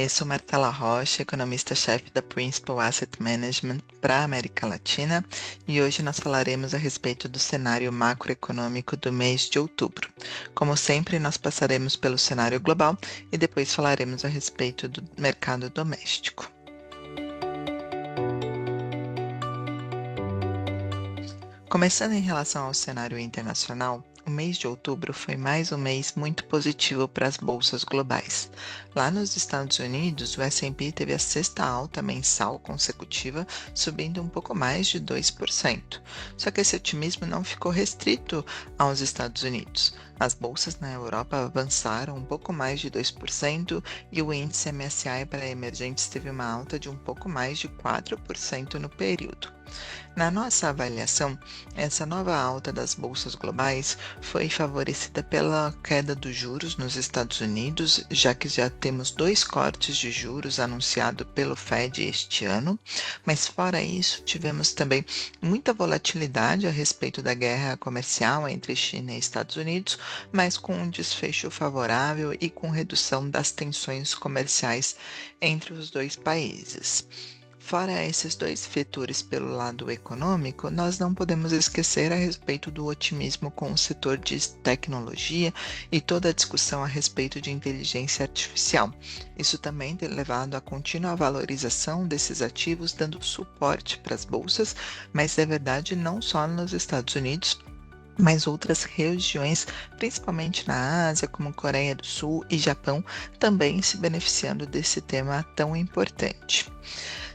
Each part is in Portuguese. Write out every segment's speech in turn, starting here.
Sou Martela Rocha, economista-chefe da Principal Asset Management para a América Latina, e hoje nós falaremos a respeito do cenário macroeconômico do mês de outubro. Como sempre, nós passaremos pelo cenário global e depois falaremos a respeito do mercado doméstico. Começando em relação ao cenário internacional, o mês de outubro foi mais um mês muito positivo para as bolsas globais. Lá nos Estados Unidos, o S&P teve a sexta alta mensal consecutiva, subindo um pouco mais de 2%. Só que esse otimismo não ficou restrito aos Estados Unidos. As bolsas na Europa avançaram um pouco mais de 2% e o índice MSCI para emergentes teve uma alta de um pouco mais de 4% no período. Na nossa avaliação, essa nova alta das bolsas globais foi favorecida pela queda dos juros nos Estados Unidos, já que já temos dois cortes de juros anunciados pelo Fed este ano, mas fora isso, tivemos também muita volatilidade a respeito da guerra comercial entre China e Estados Unidos, mas com um desfecho favorável e com redução das tensões comerciais entre os dois países. Fora esses dois vetores pelo lado econômico, nós não podemos esquecer a respeito do otimismo com o setor de tecnologia e toda a discussão a respeito de inteligência artificial. Isso também tem levado à contínua valorização desses ativos, dando suporte para as bolsas, mas é verdade não só nos Estados Unidos, mas outras regiões, principalmente na Ásia, como Coreia do Sul e Japão, também se beneficiando desse tema tão importante.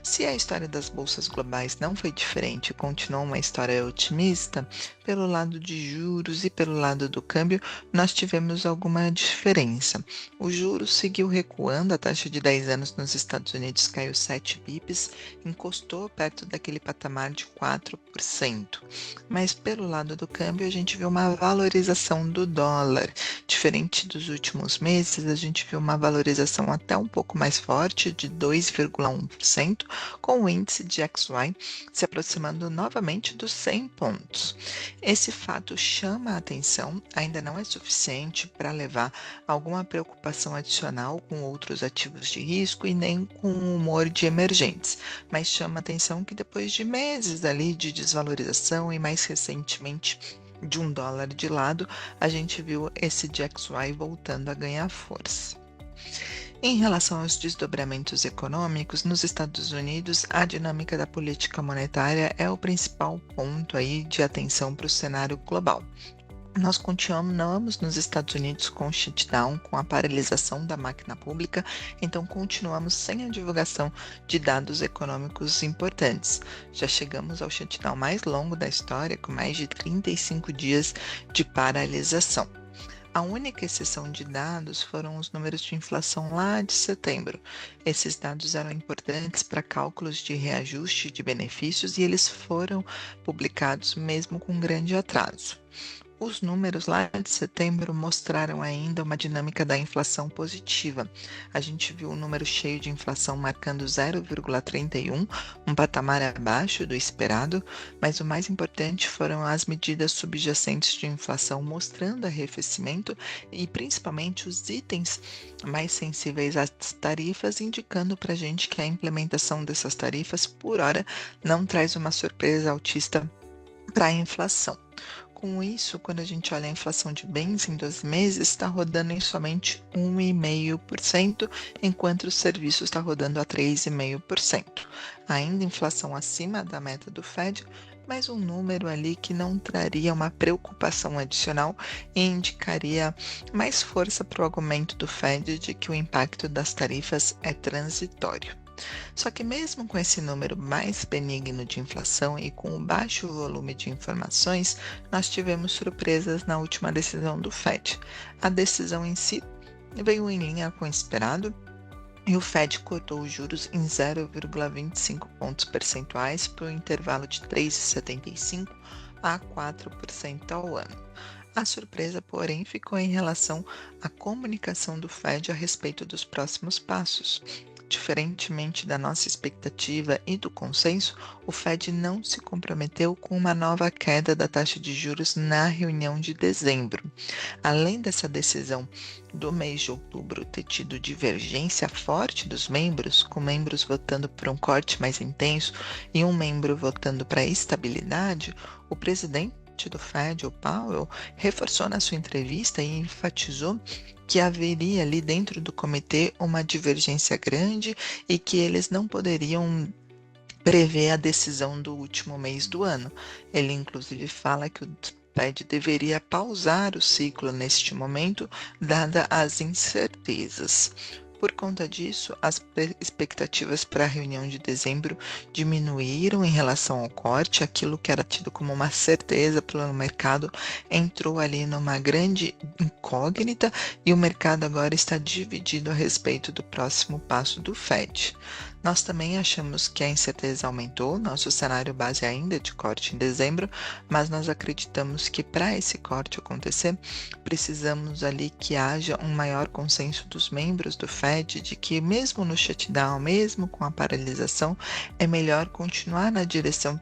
Se a história das bolsas globais não foi diferente e continuou uma história otimista, pelo lado de juros e pelo lado do câmbio, nós tivemos alguma diferença. O juro seguiu recuando, a taxa de 10 anos nos Estados Unidos caiu 7 bips, encostou perto daquele patamar de 4%. Mas pelo lado do câmbio, a gente viu uma valorização do dólar. Diferente dos últimos meses, a gente viu uma valorização até um pouco mais forte, de 2,1%, com o índice de XY se aproximando novamente dos 100 pontos. Esse fato chama a atenção, ainda não é suficiente para levar alguma preocupação adicional com outros ativos de risco e nem com o humor de emergentes, mas chama a atenção que depois de meses ali de desvalorização e mais recentemente de um dólar de lado, a gente viu esse DXY voltando a ganhar força. Em relação aos desdobramentos econômicos, nos Estados Unidos, a dinâmica da política monetária é o principal ponto aí de atenção para o cenário global. Nós continuamos nos Estados Unidos com o shutdown, com a paralisação da máquina pública, então continuamos sem a divulgação de dados econômicos importantes. Já chegamos ao shutdown mais longo da história, com mais de 35 dias de paralisação. A única exceção de dados foram os números de inflação lá de setembro. Esses dados eram importantes para cálculos de reajuste de benefícios e eles foram publicados mesmo com grande atraso. Os números lá de setembro mostraram ainda uma dinâmica da inflação positiva. A gente viu o número cheio de inflação marcando 0,31, um patamar abaixo do esperado, mas o mais importante foram as medidas subjacentes de inflação mostrando arrefecimento e principalmente os itens mais sensíveis às tarifas, indicando para a gente que a implementação dessas tarifas, por hora, não traz uma surpresa altista para a inflação. Com isso, quando a gente olha a inflação de bens em 12 meses, está rodando em somente 1,5%, enquanto os serviços está rodando a 3,5%. Ainda inflação acima da meta do Fed, mas um número ali que não traria uma preocupação adicional e indicaria mais força para o argumento do Fed de que o impacto das tarifas é transitório. Só que mesmo com esse número mais benigno de inflação e com o baixo volume de informações, nós tivemos surpresas na última decisão do Fed. A decisão em si veio em linha com o esperado, e o Fed cortou os juros em 0,25 pontos percentuais para o intervalo de 3,75 a 4% ao ano. A surpresa, porém, ficou em relação à comunicação do Fed a respeito dos próximos passos. diferentemente da nossa expectativa e do consenso, o Fed não se comprometeu com uma nova queda da taxa de juros na reunião de dezembro. Além dessa decisão do mês de outubro ter tido divergência forte dos membros, com membros votando por um corte mais intenso e um membro votando para estabilidade, o presidente do Fed, o Powell, reforçou na sua entrevista e enfatizou que haveria ali dentro do comitê uma divergência grande e que eles não poderiam prever a decisão do último mês do ano. Ele inclusive fala que o Fed deveria pausar o ciclo neste momento, dada as incertezas. Por conta disso, as expectativas para a reunião de dezembro diminuíram em relação ao corte, aquilo que era tido como uma certeza pelo mercado entrou ali numa grande incógnita e o mercado agora está dividido a respeito do próximo passo do Fed. Nós também achamos que a incerteza aumentou, nosso cenário base ainda é de corte em dezembro, mas nós acreditamos que para esse corte acontecer, precisamos ali que haja um maior consenso dos membros do Fed de que mesmo no shutdown, mesmo com a paralisação, é melhor continuar na direção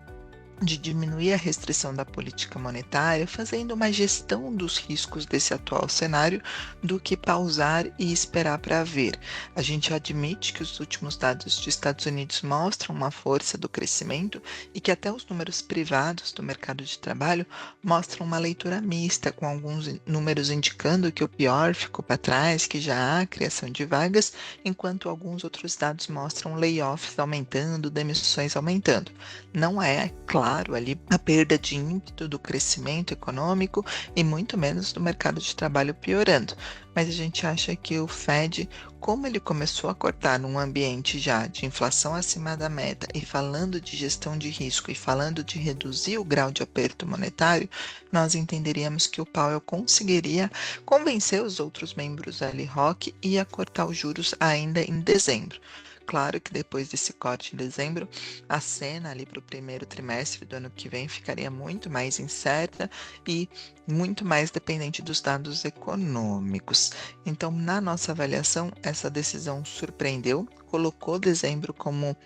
de diminuir a restrição da política monetária, fazendo uma gestão dos riscos desse atual cenário, do que pausar e esperar para ver. A gente admite que os últimos dados dos Estados Unidos mostram uma força do crescimento e que até os números privados do mercado de trabalho mostram uma leitura mista, com alguns números indicando que o pior ficou para trás, que já há criação de vagas, enquanto alguns outros dados mostram layoffs aumentando, demissões aumentando. Não é claro ali a perda de ímpeto do crescimento econômico e muito menos do mercado de trabalho piorando. Mas a gente acha que o Fed, como ele começou a cortar num ambiente já de inflação acima da meta e falando de gestão de risco e falando de reduzir o grau de aperto monetário, nós entenderíamos que o Powell conseguiria convencer os outros membros ali, ROC, e a cortar os juros ainda em dezembro. Claro que depois desse corte em dezembro, a cena ali para o primeiro trimestre do ano que vem ficaria muito mais incerta e muito mais dependente dos dados econômicos. Então, na nossa avaliação, essa decisão surpreendeu, colocou dezembro como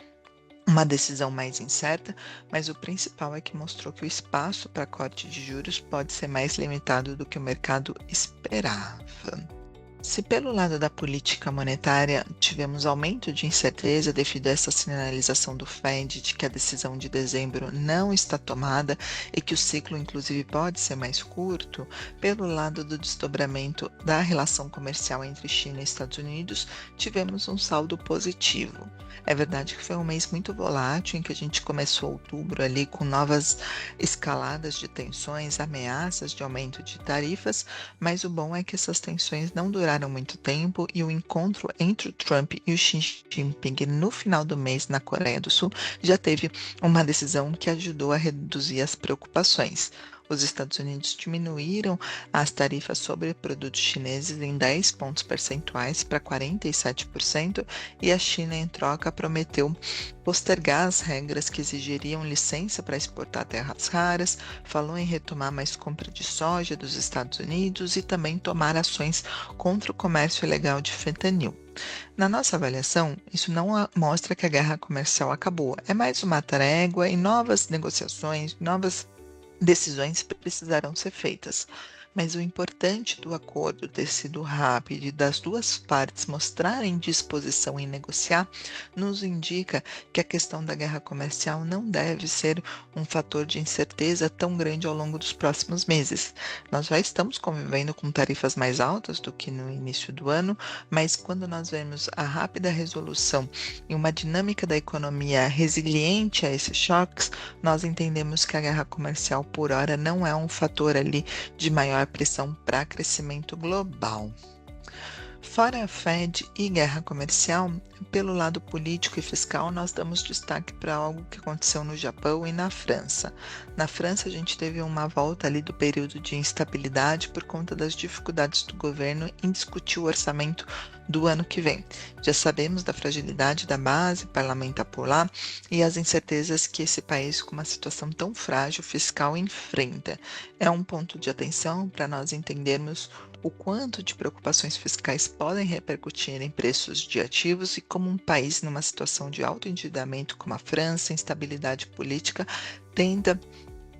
uma decisão mais incerta, mas o principal é que mostrou que o espaço para corte de juros pode ser mais limitado do que o mercado esperava. Se pelo lado da política monetária tivemos aumento de incerteza devido a essa sinalização do Fed de que a decisão de dezembro não está tomada e que o ciclo inclusive pode ser mais curto, pelo lado do desdobramento da relação comercial entre China e Estados Unidos, tivemos um saldo positivo. É verdade que foi um mês muito volátil, em que a gente começou outubro ali com novas escaladas de tensões, ameaças de aumento de tarifas, mas o bom é que essas tensões não duraram muito tempo e o encontro entre o Trump e o Xi Jinping no final do mês na Coreia do Sul já teve uma decisão que ajudou a reduzir as preocupações. Os Estados Unidos diminuíram as tarifas sobre produtos chineses em 10 pontos percentuais para 47% e a China, em troca, prometeu postergar as regras que exigiriam licença para exportar terras raras, falou em retomar mais compra de soja dos Estados Unidos e também tomar ações contra o comércio ilegal de fentanil. Na nossa avaliação, isso não mostra que a guerra comercial acabou, é mais uma trégua e novas negociações, novas decisões precisarão ser feitas. Mas o importante do acordo ter sido rápido e das duas partes mostrarem disposição em negociar, nos indica que a questão da guerra comercial não deve ser um fator de incerteza tão grande ao longo dos próximos meses. Nós já estamos convivendo com tarifas mais altas do que no início do ano, mas quando nós vemos a rápida resolução e uma dinâmica da economia resiliente a esses choques, nós entendemos que a guerra comercial por hora não é um fator ali de maior pressão para crescimento global. Fora a Fed e guerra comercial, pelo lado político e fiscal, nós damos destaque para algo que aconteceu no Japão e na França. Na França, a gente teve uma volta ali do período de instabilidade por conta das dificuldades do governo em discutir o orçamento do ano que vem. Já sabemos da fragilidade da base parlamentar por lá e as incertezas que esse país com uma situação tão frágil fiscal enfrenta. É um ponto de atenção para nós entendermos o quanto de preocupações fiscais podem repercutir em preços de ativos e como um país numa situação de alto endividamento como a França, instabilidade política, tenta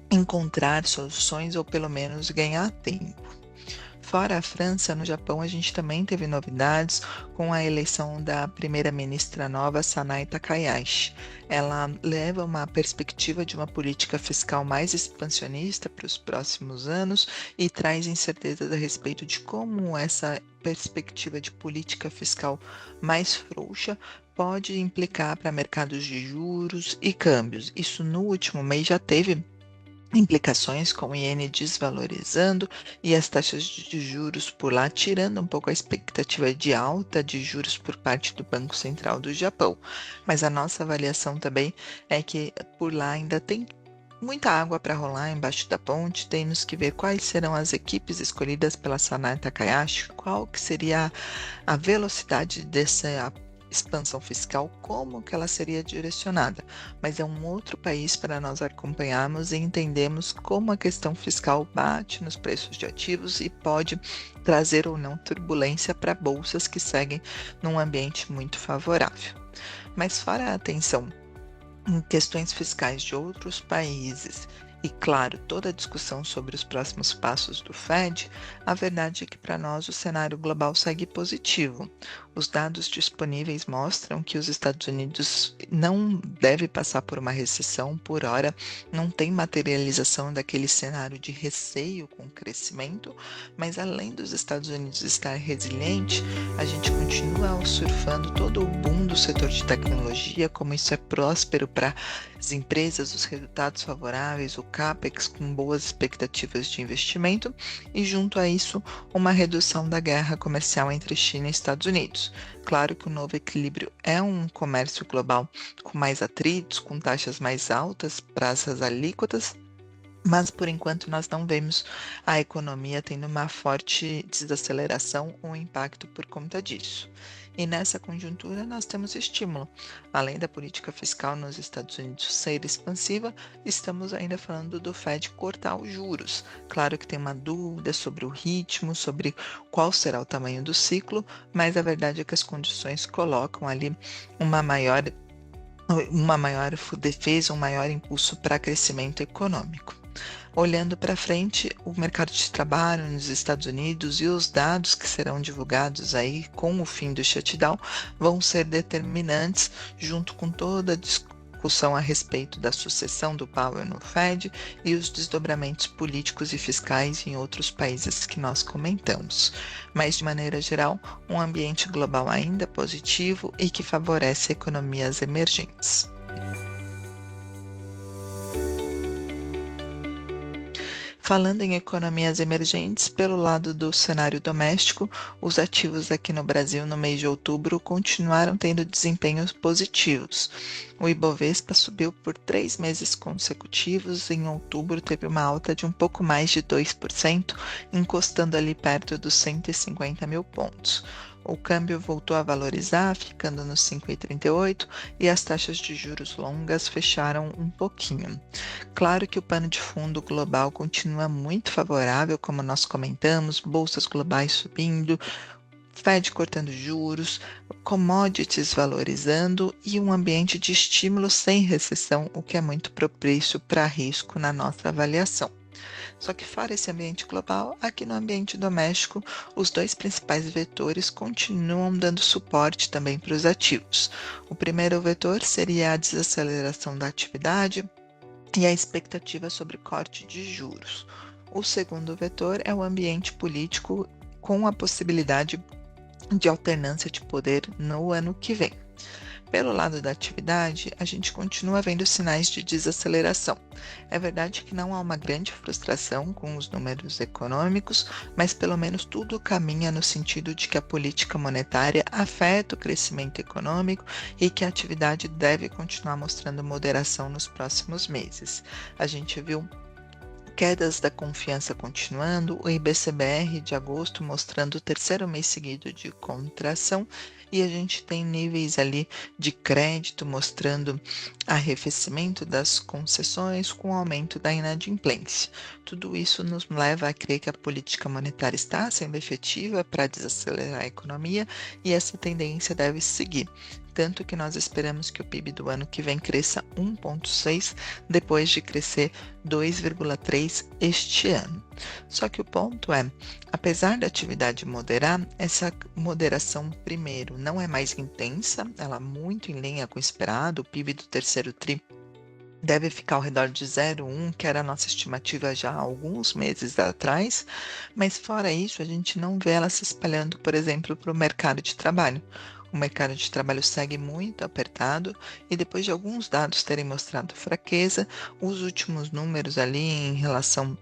encontrar soluções ou pelo menos ganhar tempo. Fora a França, no Japão a gente também teve novidades com a eleição da primeira-ministra nova, Sanai Takahashi. Ela leva uma perspectiva de uma política fiscal mais expansionista para os próximos anos e traz incertezas a respeito de como essa perspectiva de política fiscal mais frouxa pode implicar para mercados de juros e câmbios. Isso no último mês já teve implicações com o iene desvalorizando e as taxas de juros por lá, tirando um pouco a expectativa de alta de juros por parte do Banco Central do Japão. Mas a nossa avaliação também é que por lá ainda tem muita água para rolar embaixo da ponte, temos que ver quais serão as equipes escolhidas pela Sanai Takahashi, qual que seria a velocidade dessa expansão fiscal, como que ela seria direcionada. Mas é um outro país para nós acompanharmos e entendermos como a questão fiscal bate nos preços de ativos e pode trazer ou não turbulência para bolsas que seguem num ambiente muito favorável. Mas fora a atenção em questões fiscais de outros países e, claro, toda a discussão sobre os próximos passos do Fed, a verdade é que para nós o cenário global segue positivo. Os dados disponíveis mostram que os Estados Unidos não deve passar por uma recessão por hora, não tem materialização daquele cenário de receio com crescimento, mas além dos Estados Unidos estar resiliente, a gente continua surfando todo o boom do setor de tecnologia, como isso é próspero para as empresas, os resultados favoráveis, o CAPEX com boas expectativas de investimento e, junto a isso, uma redução da guerra comercial entre China e Estados Unidos. Claro que o novo equilíbrio é um comércio global com mais atritos, com taxas mais altas para essas alíquotas, mas por enquanto nós não vemos a economia tendo uma forte desaceleração ou impacto por conta disso. E nessa conjuntura nós temos estímulo. Além da política fiscal nos Estados Unidos ser expansiva, estamos ainda falando do Fed cortar os juros. Claro que tem uma dúvida sobre o ritmo, sobre qual será o tamanho do ciclo, mas a verdade é que as condições colocam ali uma maior defesa, um maior impulso para crescimento econômico. Olhando para frente, o mercado de trabalho nos Estados Unidos e os dados que serão divulgados aí com o fim do shutdown vão ser determinantes, junto com toda a discussão a respeito da sucessão do Powell no Fed e os desdobramentos políticos e fiscais em outros países que nós comentamos. Mas, de maneira geral, um ambiente global ainda positivo e que favorece economias emergentes. Falando em economias emergentes, pelo lado do cenário doméstico, os ativos aqui no Brasil no mês de outubro continuaram tendo desempenhos positivos. O Ibovespa subiu por 3 meses consecutivos, em outubro teve uma alta de um pouco mais de 2%, encostando ali perto dos 150 mil pontos. O câmbio voltou a valorizar, ficando nos 5,38, e as taxas de juros longas fecharam um pouquinho. Claro que o pano de fundo global continua muito favorável, como nós comentamos, bolsas globais subindo, Fed cortando juros, commodities valorizando e um ambiente de estímulo sem recessão, o que é muito propício para risco na nossa avaliação. Só que fora esse ambiente global, aqui no ambiente doméstico, os dois principais vetores continuam dando suporte também para os ativos. O primeiro vetor seria a desaceleração da atividade e a expectativa sobre corte de juros. O segundo vetor é o ambiente político com a possibilidade de alternância de poder no ano que vem. Pelo lado da atividade, a gente continua vendo sinais de desaceleração. É verdade que não há uma grande frustração com os números econômicos, mas pelo menos tudo caminha no sentido de que a política monetária afeta o crescimento econômico e que a atividade deve continuar mostrando moderação nos próximos meses. A gente viu quedas da confiança continuando, o IBCBR de agosto mostrando o terceiro mês seguido de contração e a gente tem níveis ali de crédito mostrando arrefecimento das concessões com o aumento da inadimplência. Tudo isso nos leva a crer que a política monetária está sendo efetiva para desacelerar a economia e essa tendência deve seguir. Tanto que nós esperamos que o PIB do ano que vem cresça 1,6, depois de crescer 2,3 este ano. Só que o ponto é, apesar da atividade moderar, essa moderação, primeiro, não é mais intensa, ela é muito em linha com o esperado, o PIB do terceiro tri deve ficar ao redor de 0,1, que era a nossa estimativa já há alguns meses atrás, mas fora isso, a gente não vê ela se espalhando, por exemplo, para o mercado de trabalho. O mercado de trabalho segue muito apertado e depois de alguns dados terem mostrado fraqueza, os últimos números ali em relação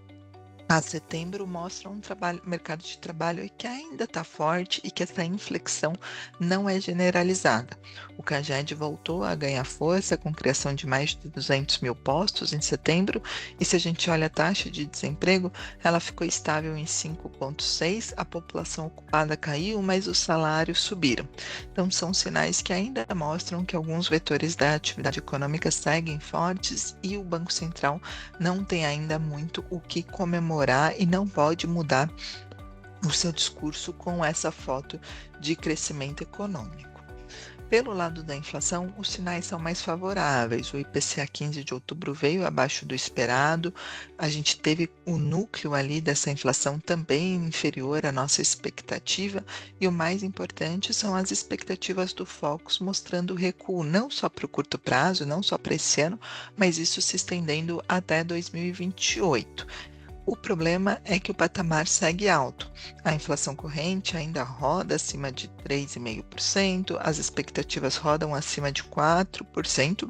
a setembro mostram mercado de trabalho que ainda está forte e que essa inflexão não é generalizada. O CAGED voltou a ganhar força com a criação de mais de 200 mil postos em setembro e se a gente olha a taxa de desemprego, ela ficou estável em 5,6, a população ocupada caiu, mas os salários subiram. Então são sinais que ainda mostram que alguns vetores da atividade econômica seguem fortes e o Banco Central não tem ainda muito o que comemorar e não pode mudar o seu discurso com essa foto de crescimento econômico. Pelo lado da inflação, os sinais são mais favoráveis. O IPCA 15 de outubro veio abaixo do esperado. A gente teve o núcleo ali dessa inflação também inferior à nossa expectativa. E o mais importante são as expectativas do Focus mostrando recuo não só para o curto prazo, não só para esse ano, mas isso se estendendo até 2028. O problema é que o patamar segue alto. A inflação corrente ainda roda acima de 3,5%, as expectativas rodam acima de 4%,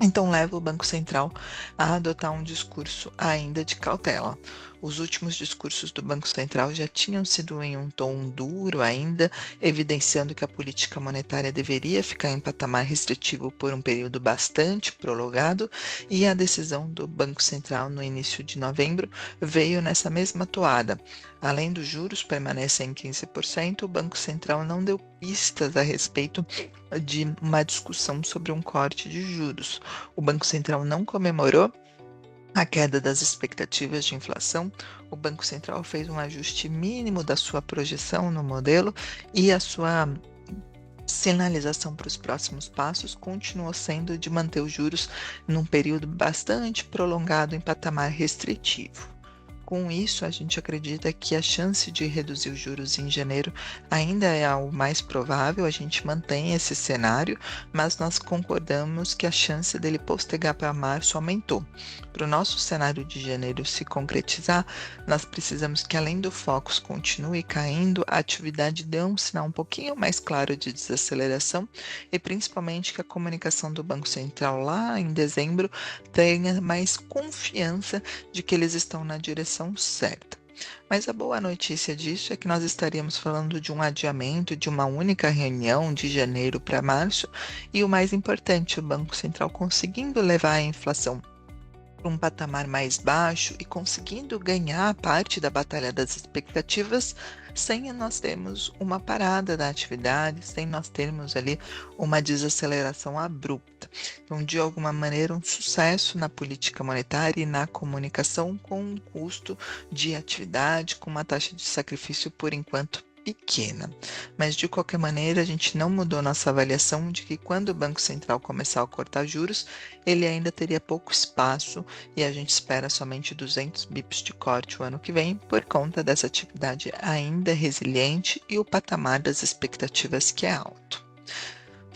então leva o Banco Central a adotar um discurso ainda de cautela. Os últimos discursos do Banco Central já tinham sido em um tom duro ainda, evidenciando que a política monetária deveria ficar em patamar restritivo por um período bastante prolongado, e a decisão do Banco Central no início de novembro veio nessa mesma toada. Além dos juros permanecerem em 15%, o Banco Central não deu pistas a respeito de uma discussão sobre um corte de juros. O Banco Central não comemorou a queda das expectativas de inflação. O Banco Central fez um ajuste mínimo da sua projeção no modelo e a sua sinalização para os próximos passos continuou sendo de manter os juros num período bastante prolongado em patamar restritivo. Com isso, a gente acredita que a chance de reduzir os juros em janeiro ainda é o mais provável, a gente mantém esse cenário, mas nós concordamos que a chance dele postergar para março aumentou. Para o nosso cenário de janeiro se concretizar, nós precisamos que, além do Focus continue caindo, a atividade dê um sinal um pouquinho mais claro de desaceleração e principalmente que a comunicação do Banco Central lá em dezembro tenha mais confiança de que eles estão na direção certa. Mas a boa notícia disso é que nós estaríamos falando de um adiamento de uma única reunião de janeiro para março e o mais importante, o Banco Central conseguindo levar a inflação para um patamar mais baixo e conseguindo ganhar parte da batalha das expectativas sem nós termos uma parada da atividade, sem nós termos ali uma desaceleração abrupta. Então, de alguma maneira, um sucesso na política monetária e na comunicação com um custo de atividade, com uma taxa de sacrifício, por enquanto, pequena. Mas, de qualquer maneira, a gente não mudou nossa avaliação de que quando o Banco Central começar a cortar juros, ele ainda teria pouco espaço e a gente espera somente 200 bips de corte o ano que vem por conta dessa atividade ainda resiliente e o patamar das expectativas que é alto.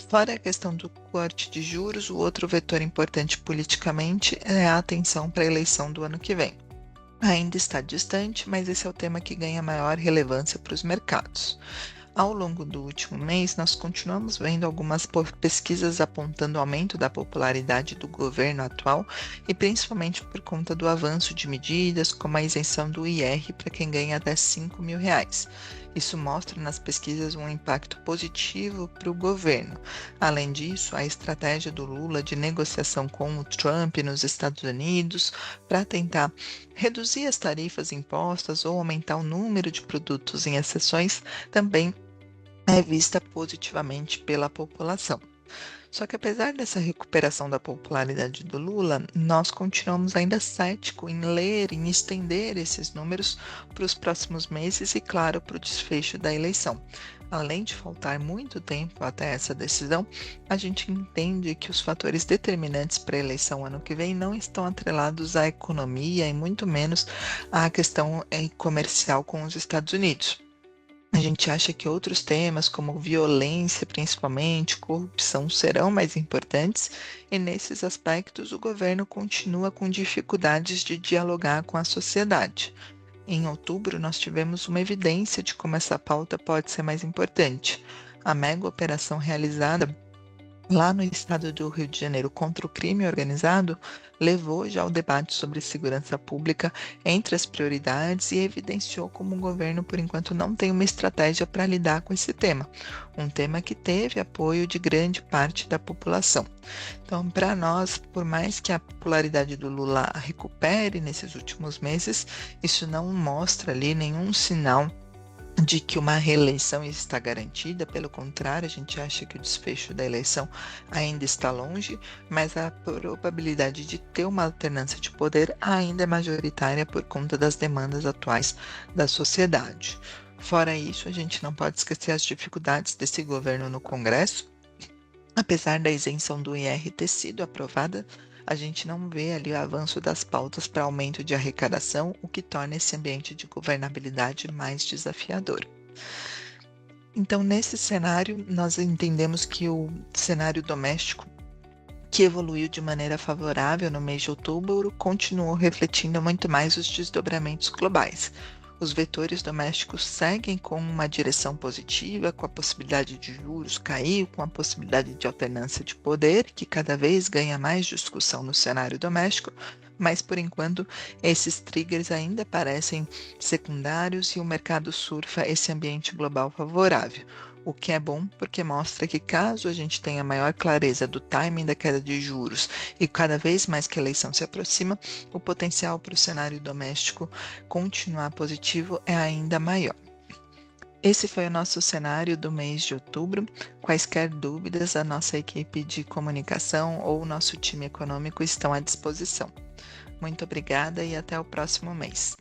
Fora a questão do corte de juros, o outro vetor importante politicamente é a atenção para a eleição do ano que vem. Ainda está distante, mas esse é o tema que ganha maior relevância para os mercados. Ao longo do último mês, nós continuamos vendo algumas pesquisas apontando o aumento da popularidade do governo atual e principalmente por conta do avanço de medidas como a isenção do IR para quem ganha até R$ 5.000. Isso mostra nas pesquisas um impacto positivo para o governo. Além disso, a estratégia do Lula de negociação com o Trump nos Estados Unidos para tentar reduzir as tarifas impostas ou aumentar o número de produtos em exceções também é vista positivamente pela população. Só que apesar dessa recuperação da popularidade do Lula, nós continuamos ainda céticos em ler, em estender esses números para os próximos meses e, claro, para o desfecho da eleição. Além de faltar muito tempo até essa decisão, a gente entende que os fatores determinantes para a eleição ano que vem não estão atrelados à economia e muito menos à questão comercial com os Estados Unidos. A gente acha que outros temas, como violência, principalmente, corrupção, serão mais importantes, e nesses aspectos o governo continua com dificuldades de dialogar com a sociedade. Em outubro, nós tivemos uma evidência de como essa pauta pode ser mais importante. A mega operação realizada lá no estado do Rio de Janeiro contra o crime organizado levou já o debate sobre segurança pública entre as prioridades e evidenciou como o governo, por enquanto, não tem uma estratégia para lidar com esse tema, um tema que teve apoio de grande parte da população. Então, para nós, por mais que a popularidade do Lula recupere nesses últimos meses, isso não mostra ali nenhum sinal de que uma reeleição está garantida, pelo contrário, a gente acha que o desfecho da eleição ainda está longe, mas a probabilidade de ter uma alternância de poder ainda é majoritária por conta das demandas atuais da sociedade. Fora isso, a gente não pode esquecer as dificuldades desse governo no Congresso. Apesar da isenção do IR ter sido aprovada, a gente não vê ali o avanço das pautas para aumento de arrecadação, o que torna esse ambiente de governabilidade mais desafiador. Então, nesse cenário, nós entendemos que o cenário doméstico, que evoluiu de maneira favorável no mês de outubro, continuou refletindo muito mais os desdobramentos globais. Os vetores domésticos seguem com uma direção positiva, com a possibilidade de juros cair, com a possibilidade de alternância de poder, que cada vez ganha mais discussão no cenário doméstico, mas por enquanto esses triggers ainda parecem secundários e o mercado surfa esse ambiente global favorável. O que é bom porque mostra que caso a gente tenha maior clareza do timing da queda de juros e cada vez mais que a eleição se aproxima, o potencial para o cenário doméstico continuar positivo é ainda maior. Esse foi o nosso cenário do mês de outubro. Quaisquer dúvidas, a nossa equipe de comunicação ou o nosso time econômico estão à disposição. Muito obrigada e até o próximo mês.